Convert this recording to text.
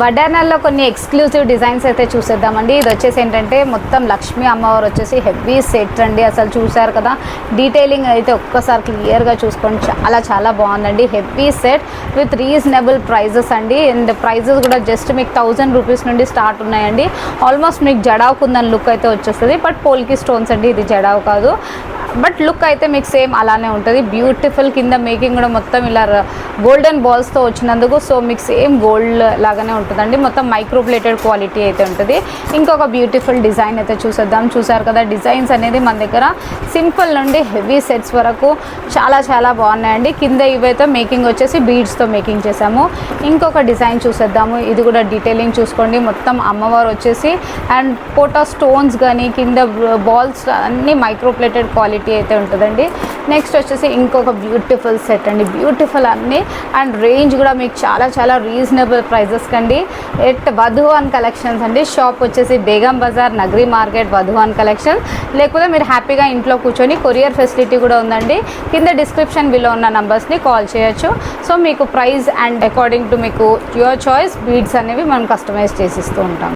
వడ్డానాల్లో కొన్ని exclusive designs అయితే చూసేద్దామండి. ఇది వచ్చేసి ఏంటంటే మొత్తం లక్ష్మీ అమ్మవారు వచ్చేసి హెవీ సెట్ అండి. అసలు చూసారు కదా, డీటెయిలింగ్ అయితే ఒక్కసారి క్లియర్గా చూసుకోండి, చాలా చాలా బాగుందండి. Heavy set with reasonable prices అండి. అండ్ ప్రైజెస్ కూడా జస్ట్ మీకు 1000 రూపీస్ నుండి స్టార్ట్ ఉన్నాయండి. ఆల్మోస్ట్ మీకు జడావ్ కుందన్ లుక్ అయితే వచ్చేస్తుంది. బట్ పోల్కి స్టోన్స్ అండి, ఇది జడావ్ కాదు. బట్ లుక్ అయితే మీకు సేమ్ అలానే ఉంటుంది. బ్యూటిఫుల్ కింద మేకింగ్ కూడా మొత్తం ఇలా గోల్డెన్ బాల్స్తో వచ్చినందుకు సో మీకు సేమ్ గోల్డ్ లాగానే ఉంటుందండి. మొత్తం మైక్రోప్లేటెడ్ క్వాలిటీ అయితే ఉంటుంది. ఇంకొక బ్యూటిఫుల్ డిజైన్ అయితే చూసేద్దాం. చూసారు కదా, డిజైన్స్ అనేది మన దగ్గర సింపుల్ నుండి హెవీ సెట్స్ వరకు చాలా చాలా బాగున్నాయండి. కింద ఇవైతే మేకింగ్ వచ్చేసి బీడ్స్తో మేకింగ్ చేసాము. ఇంకొక డిజైన్ చూసేద్దాము. ఇది కూడా డీటెయిలింగ్ చూసుకోండి. మొత్తం అమ్మవారు వచ్చేసి అండ్ పోటా స్టోన్స్ కానీ కింద బాల్స్ అన్నీ మైక్రోప్లేటెడ్ క్వాలిటీ అయితే ఉంటుందండి. నెక్స్ట్ వచ్చేసి ఇంకొక బ్యూటిఫుల్ సెట్ అండి. బ్యూటిఫుల్ అన్నీ అండ్ రేంజ్ కూడా మీకు చాలా చాలా రీజనబుల్ ప్రైజెస్ కండి. ఎట్ వధువన్ కలెక్షన్స్ అండి. షాప్ వచ్చేసి బేగం బజార్, నగరీ మార్కెట్, వధువన్ కలెక్షన్. లేకపోతే మీరు హ్యాపీగా ఇంట్లో కూర్చొని కొరియర్ ఫెసిలిటీ కూడా ఉందండి. కింద డిస్క్రిప్షన్ బిలో ఉన్న నంబర్స్ని కాల్ చేయొచ్చు. సో మీకు ప్రైస్ అండ్ అకార్డింగ్ టు మీకు యువర్ చాయిస్ బీడ్స్ అనేవి మనం కస్టమైజ్ చేసిస్తూ ఉంటాం.